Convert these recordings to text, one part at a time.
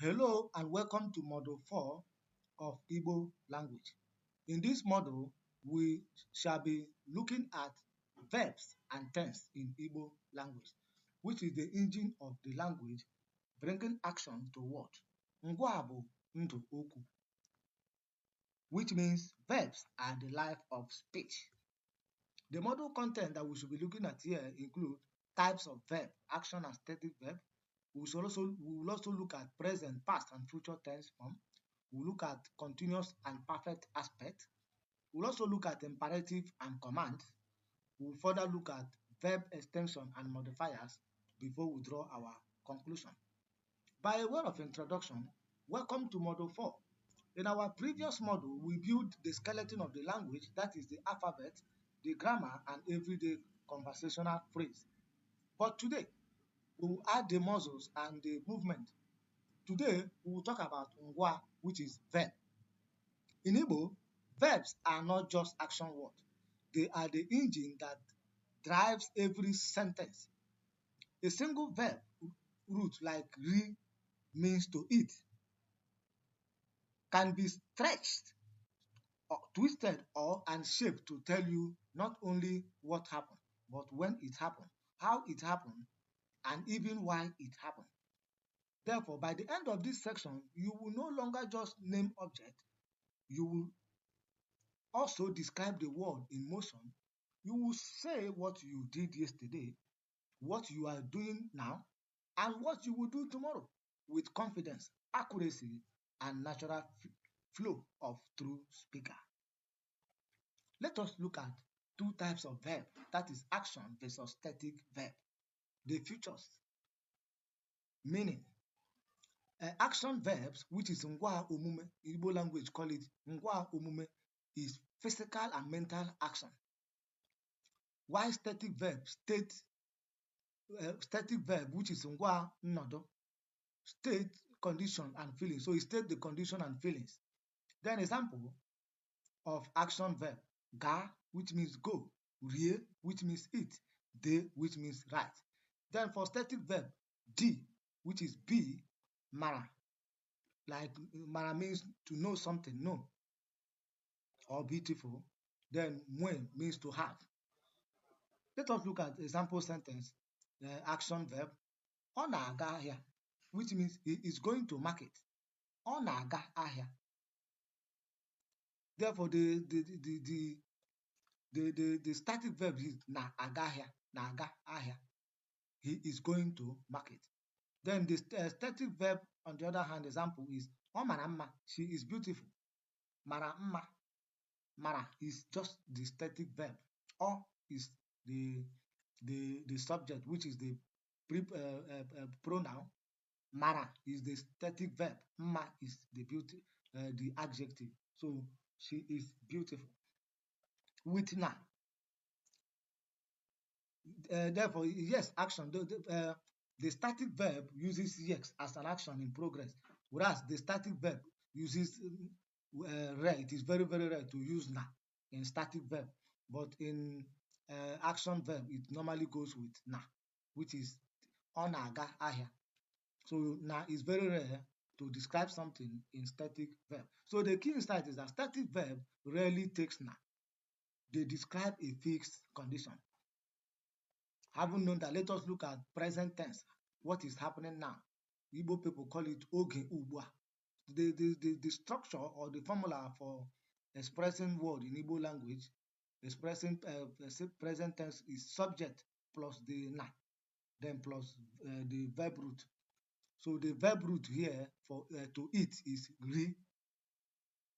Hello and welcome to Module 4 of Igbo language. In this module, we shall be looking at verbs and tense in Igbo language, which is the engine of the language, bringing action to word. Ngwa bụ ndụ okwu, which means verbs are the life of speech. The module content that we should be looking at here include types of verb, action and static verb. We will also look at present, past, and future tense form. We'll look at continuous and perfect aspect. We'll also look at imperative and command. We'll further look at verb extension and modifiers before we draw our conclusion. By way of introduction, welcome to Module 4. In our previous module, we built the skeleton of the language, that is the alphabet, the grammar, and everyday conversational phrase. But today, we will add the muscles and the movement. Today, we will talk about ngwa, which is verb. In Igbo, verbs are not just action words. They are the engine that drives every sentence. A single verb root like re means to eat can be stretched or twisted and shaped to tell you not only what happened, but when it happened, how it happened, and even why it happened. Therefore, by the end of this section, you will no longer just name object, you will also describe the world in motion. You will say what you did yesterday, what you are doing now, and what you will do tomorrow with confidence, accuracy, and natural flow of true speaker. Let us look at two types of verb, that is action versus static verb. The features, meaning. Action verbs, which is ngwa omume, in Igbo language call it ngwa omume, is physical and mental action. While static verb, which is ngwa nnodo, state, condition, and feelings. So it states the condition and feelings. Then example of action verb, ga, which means go, rie, which means eat, de, which means write. Then for static verb, di, which is be, mara, like mara means to know something, know, or beautiful. Then mwe means to have. Let us look at example sentence, action verb. Ọ na-aga ahịa, which means he is going to market. Ọ na-aga ahịa. Therefore, the static verb is na-aga ahịa, na-aga ahịa. He is going to market. Then the static verb, on the other hand, example is ọ mara mma, she is beautiful. Mara mma, mara is just the static verb. Ọ is the subject, which is the pronoun. Mara is the static verb. Mma is the adjective. So she is beautiful. With na. Therefore, yes, action. The static verb uses yes as an action in progress, whereas the static verb uses rare. It is very, very rare to use na in static verb, but in action verb, it normally goes with na, which is ọ na-aga ahịa. So na is very rare to describe something in static verb. So the key insight is that static verb rarely takes na. They describe a fixed condition. Having known that, let us look at present tense. What is happening now? Igbo people call it oge ugbua. The structure or the formula for expressing word in Igbo language, expressing present tense is subject plus the na, then plus the verb root. So the verb root here for to eat is ri.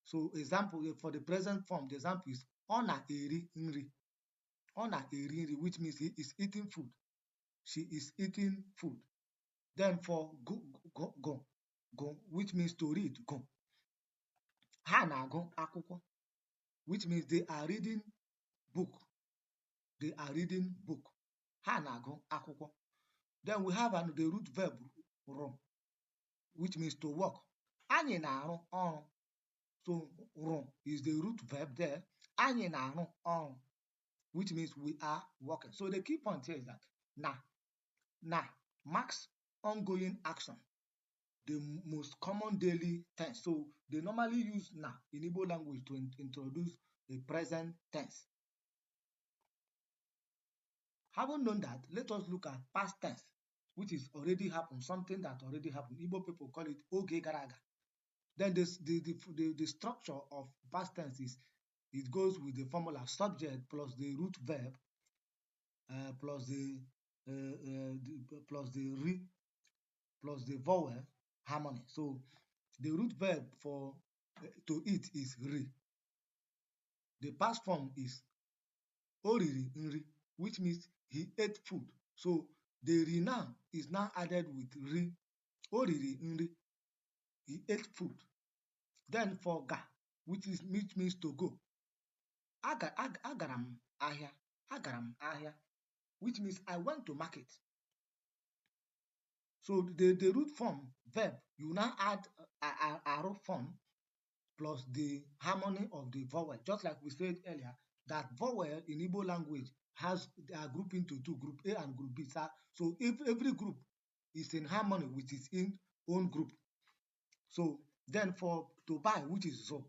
So example for the present form, the example is ọ na-eri nri. Ọ na-eri nri, which means he is eating food. She is eating food. Then for go, which means to read, go. Ha na-agụ akwụkwọ, which means they are reading book. They are reading book. Ha na-agụ akwụkwọ. Then we have the root verb rụ, which means to work. Anyị na-arụ ọrụ. So rụ is the root verb there. Anyị na-arụ ọrụ, which means we are working. So the key point here is that na marks ongoing action. the most common daily tense. So they normally use na in Igbo language to introduce a present tense. Having known that, let us look at past tense, which is already happened, something that already happened. Igbo people call it oge garaga. Then the structure of past tense is, it goes with the formula subject plus the root verb plus the vowel harmony. So the root verb for to eat is ri. The past form is oriri nri, which means he ate food. So the ri now is now added with ri. Oriri nri, he ate food. Then for ga, which means to go. Agaram ahia. Agaram ahia, which means I went to market. So the root form verb, you now add arrow form plus the harmony of the vowel. Just like we said earlier, that vowel in Igbo language they are grouped into two, group A and group B. So if every group is in harmony with its own group. So then for to buy, which is zo,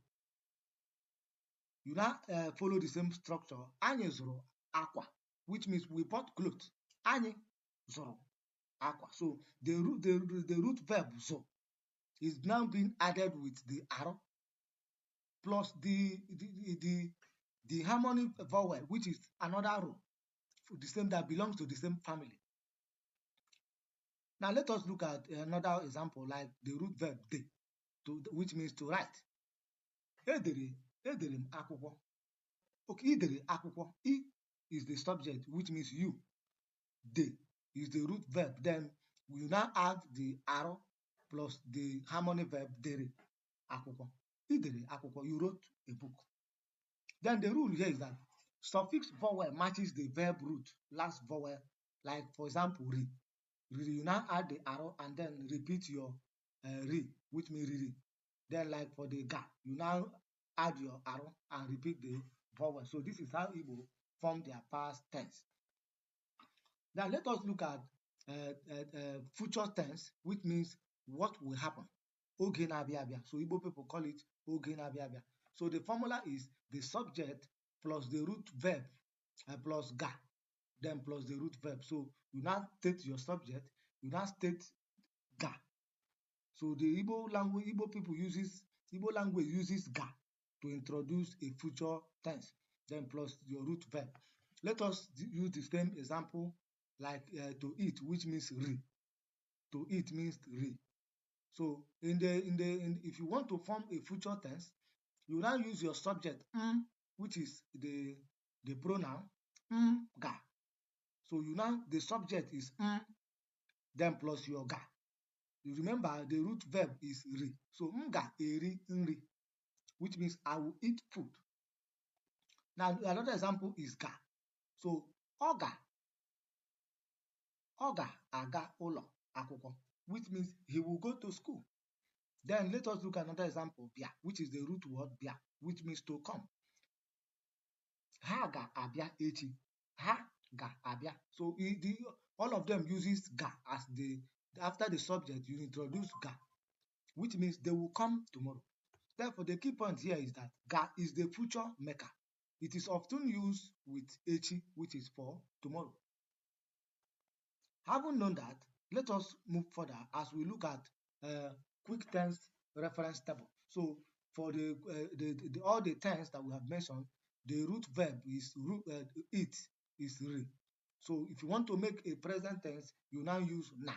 you now follow the same structure. Anyị zụrụ aqua, which means we bought clothes. Anyị zụrụ aqua. So the root verb zo is now being added with the arrow plus the harmony vowel, which is another row, the same that belongs to the same family. Now let us look at another example, like the root verb de, which means to write. Edere m akwụkwọ. Okay, idere akwụkwọ. I is the subject, which means you. De is the root verb. Then we now add the arrow plus the harmony verb dere akwụkwọ. Idere akwụkwọ, you wrote a book. Then the rule here is that suffix vowel matches the verb root, last vowel. Like for example, ri. You now add the arrow and then repeat your ri, which means ri. Then like for the ga, you now add your arrow and repeat the vowel. So this is how Igbo form their past tense. Now let us look at future tense, which means what will happen. Oge na-abịa abịa. So Igbo people call it oge na-abịa abịa. So the formula is the subject plus the root verb plus ga, then plus the root verb. So you now state your subject, you now state ga. So the Igbo language uses ga to introduce a future tense, then plus your root verb. Let us use the same example, like to eat, which means ri. To eat means ri. So if you want to form a future tense, you now use your subject which is the pronoun ga. So you now the subject is then plus your ga. You remember the root verb is ri. So ga eri nri, which means I will eat food. Now another example is ga. So oga aga ụlọ akwụkwọ, which means he will go to school. Then let us look at another example, bia, which is the root word bia, which means to come. Ha ga-abịa echi. Ha ga-abịa. So all of them uses ga as after the subject, you introduce ga, which means they will come tomorrow. Therefore, the key point here is that ga is the future maker. It is often used with echi, which is for tomorrow. Having known that, let us move further as we look at quick tense reference table. So for all the tense that we have mentioned, the root verb is it is ri. So if you want to make a present tense, you now use na.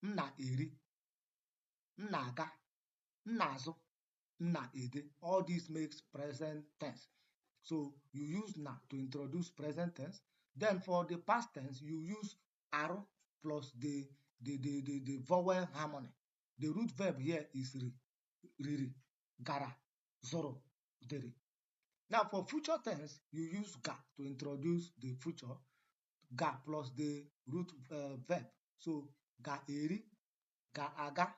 Nna eri, nna aga, nna azụ, nna ede. All this makes present tense. So you use na to introduce present tense. Then for the past tense, you use arrow plus the vowel harmony. The root verb here is ri, riri, gara, zoro, dere. Now for future tense, you use ga to introduce the future, ga plus the root verb. So ga eri, ga aga,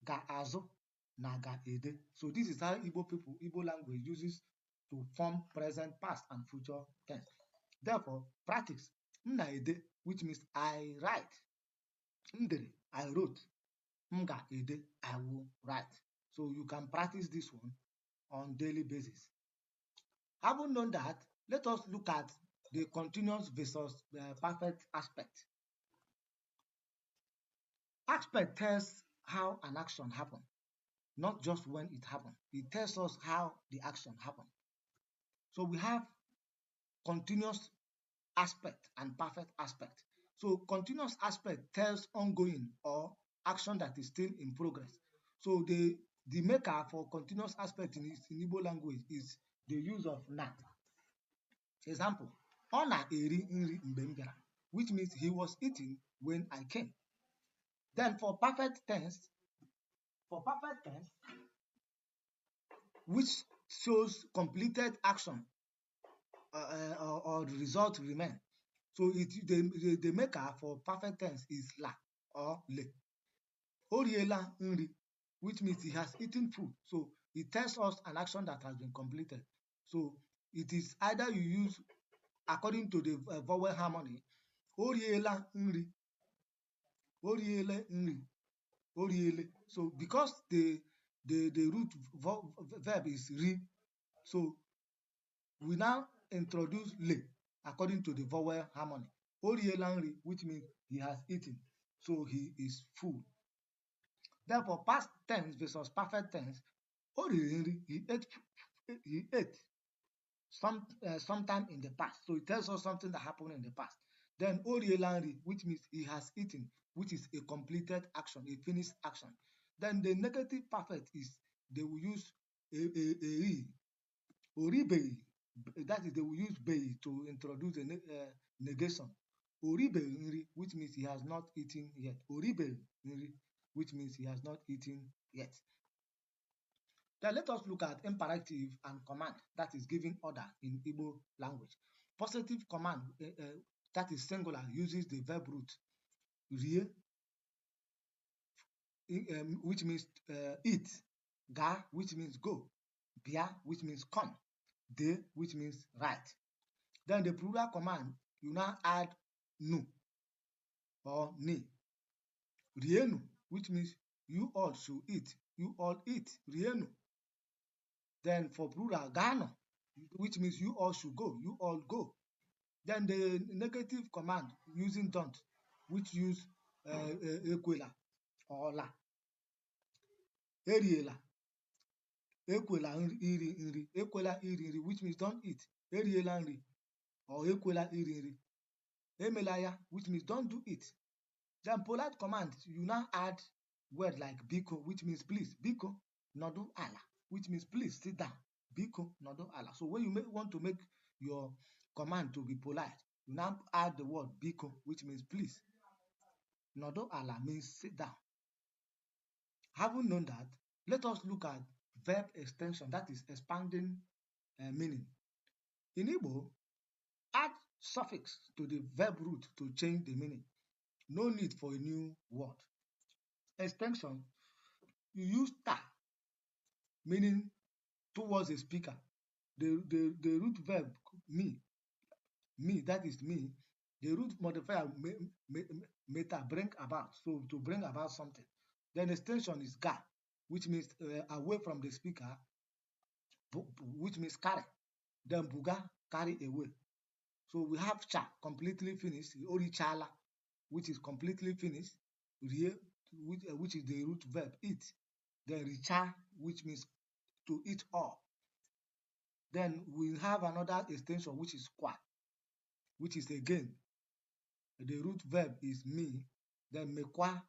ga azụ, na ga ede. So this is how Igbo language uses to form present, past, and future tense. Therefore, practice. Nna ede, which means I write. Ndere, I wrote. M ga-ede, I will write. So you can practice this one on daily basis. Having known that, let us look at the continuous versus perfect aspect. Aspect tells how an action happened, not just when it happened. It tells us how the action happened. So we have continuous aspect and perfect aspect. So continuous aspect tells ongoing or action that is still in progress. So the maker for continuous aspect in Igbo language is the use of na. Example, ọ na-eri nri mgbe m bịara, which means he was eating when I came. Then for perfect tense, which shows completed action or result remain. So the maker for perfect tense is la or le. O riela nri, which means he has eaten food. So it tells us an action that has been completed. So it is either you use according to the vowel harmony. O riela nri, o riele nri, o riele. So because the root verb is ri, so we now introduce le according to the vowel harmony. O riela nri, which means he has eaten, so he is full. Therefore, past tense versus perfect tense, o riri nri, he ate sometime in the past. So it tells us something that happened in the past. Then o riela nri, which means he has eaten, which is a completed action, a finished action. Then the negative perfect is they will use a oribei. That is, they will use bei to introduce a negation. Oribei nri, which means he has not eaten yet. Oribei nri, which means he has not eaten yet. Then let us look at imperative and command, that is giving order in Igbo language. Positive command, that is singular, uses the verb root rie, which means eat, ga, which means go, bia, which means come, de, which means write. Then the plural command, you now add nu or ni. Rienu, which means you all should eat, you all eat, rienu. Then for plural, gano, which means you all should go, you all go. Then the negative command using don't, which use ekwela or la. Eriela, ekwela iri nri, ekwela iri nri, which means don't eat. Eriela nri or ekwela iri nri. Emela ya, which means don't do it. Then polite command, you now add word like biko, which means please. Biko, nodu ala, which means please sit down. Biko, nodu ala. So when you want to make your command to be polite, you now add the word biko, which means please. Nodu ala means sit down. Having known that, let us look at verb extension, that is expanding meaning. In Igbo, add suffix to the verb root to change the meaning. No need for a new word. Extension, you use ta, meaning towards a speaker. The root verb me, that is me. The root modifier meta, bring about, so to bring about something. Then extension is ga, which means away from the speaker, which means carry. Then buga, carry away. So we have cha, completely finished, orichala, which is completely finished, rie, which is the root verb eat. Then richa, which means to eat all. Then we have another extension, which is kwa, which is again, the root verb is me. Then mekwa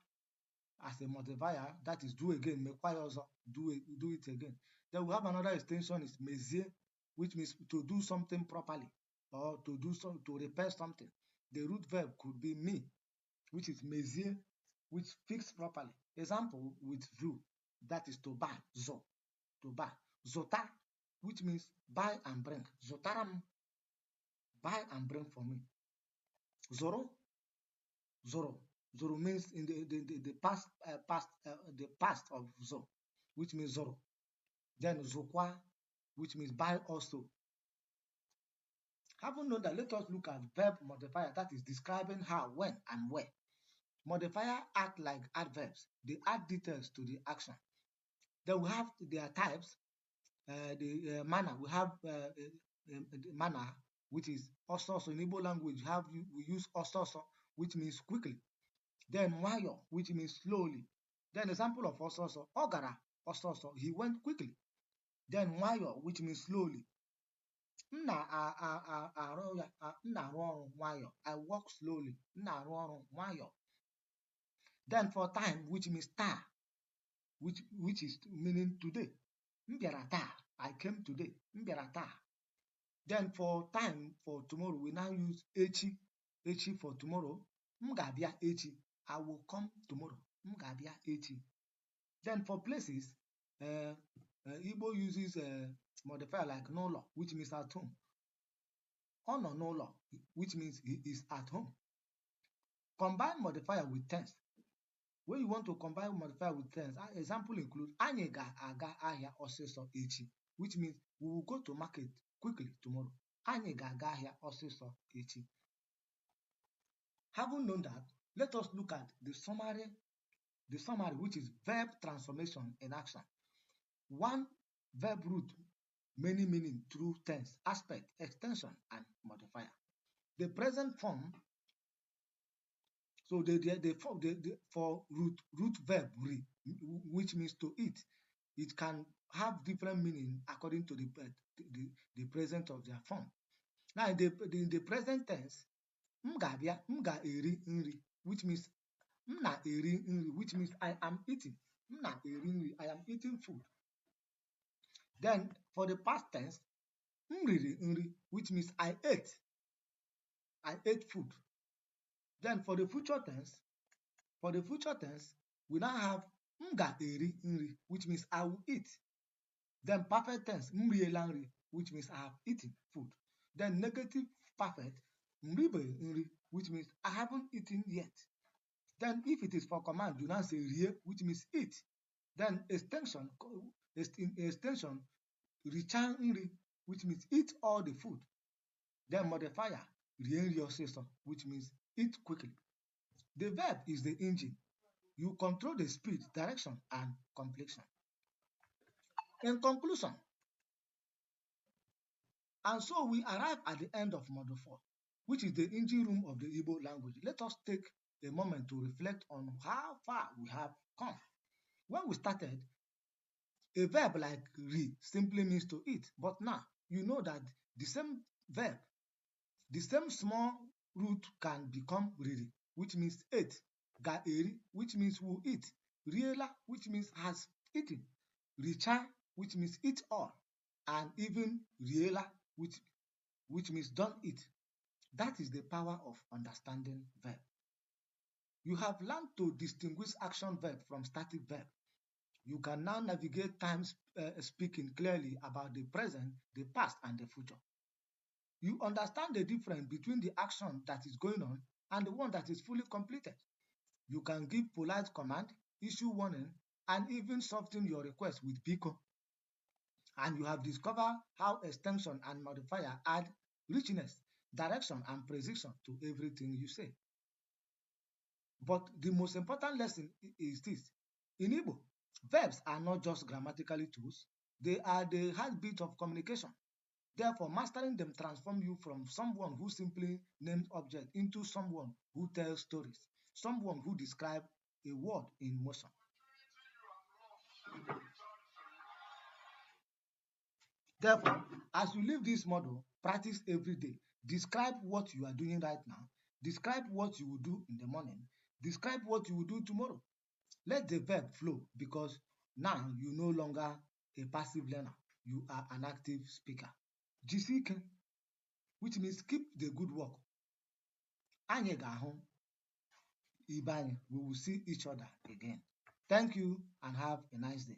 as a modifier, that is do again. Mekwa also do it again. Then we have another extension is mezie, which means to do something properly or to repair something. The root verb could be me, which is mezie, which fix properly. Example with view, that is to buy, zo, to buy. Zota, which means buy and bring. Zotaram, buy and bring for me. Zoro, zoro. Zoro means in the past of zo, which means zoro. Then zokwa, which means buy also. Having known that, let us look at verb modifier, that is describing how, when, and where. Modifier act like adverbs. They add details to the action. Then we have their types. The manner, we have the manner, which is also in Igbo language we use also, which means quickly. Then wayo, which means slowly. Then example of also, ogara also, he went quickly. Then wayo, which means slowly. M na-arụ ya m na-arụ ọrụ nwayọ. I walk slowly. M na-arụ ọrụ nwayọ. Then for time, which means taa, which is meaning today. M bịara taa. I came today. M bịara taa. Then for time, for tomorrow, we now use echi for tomorrow. M ga-abịa echi. I will come tomorrow. M ga-abịa echi. Then for places, Igbo uses modifier like n'ụlọ, which means at home. Ọ nọ n'ụlọ, which means he is at home. Combine modifier with tense. When you want to combine modifier with tense, example include anyị ga-aga ahịa ọsịsọ echi, which means we will go to market quickly tomorrow. Anyị ga-aga ahịa ọsịsọ echi. Having known that, let us look at the summary, which is verb transformation in action. One verb root, many meaning through tense, aspect, extension, and modifier. The present form, so for root verb re, which means to eat, it can have different meaning according to the present of their form. Now in the present tense, m ga-abịa, m ga-eri nri, which means m na-eri nri, which means I am eating. M na-eri nri, I am eating food. Then for the past tense, m riri nri, which means I ate. I ate food. Then for the future tense, we now have m ga-eri nri, which means I will eat. Then perfect tense, m riela nri, which means I have eaten food. Then negative perfect, m ribeghị nri, which means I haven't eaten yet. Then if it is for command, you now say rie, which means eat. Then extension, richaa nri, which means eat all the food. Then modifier, rie nri ọsịsọ, which means eat quickly. The verb is the engine. You control the speed, direction, and completion. In conclusion, and so we arrive at the end of Module 4, which is the engine room of the Igbo language. Let us take a moment to reflect on how far we have come. When we started, a verb like re simply means to eat, but now you know that the same verb, the same small root can become riri, which means ate, ga-eri, which means will eat, riela, which means has eaten, richa, which means eat all, and even riela, which means don't eat. That is the power of understanding verb. You have learned to distinguish action verb from static verb. You can now navigate time speaking clearly about the present, the past, and the future. You understand the difference between the action that is going on and the one that is fully completed. You can give polite command, issue warning, and even soften your request with biko. And you have discovered how extension and modifier add richness, direction, and precision to everything you say. But the most important lesson is this. In Igbo, verbs are not just grammatically tools, they are the heartbeat of communication. Therefore, mastering them transforms you from someone who simply names objects into someone who tells stories, someone who describes a word in motion. Therefore, as you leave this model, practice every day. Describe what you are doing right now. Describe what you will do in the morning. Describe what you will do tomorrow. Let the verb flow, because now you're no longer a passive learner. You are an active speaker. Jisike, which means keep the good work. Anyị ga-ahụ ibe anyị. We will see each other again. Thank you and have a nice day.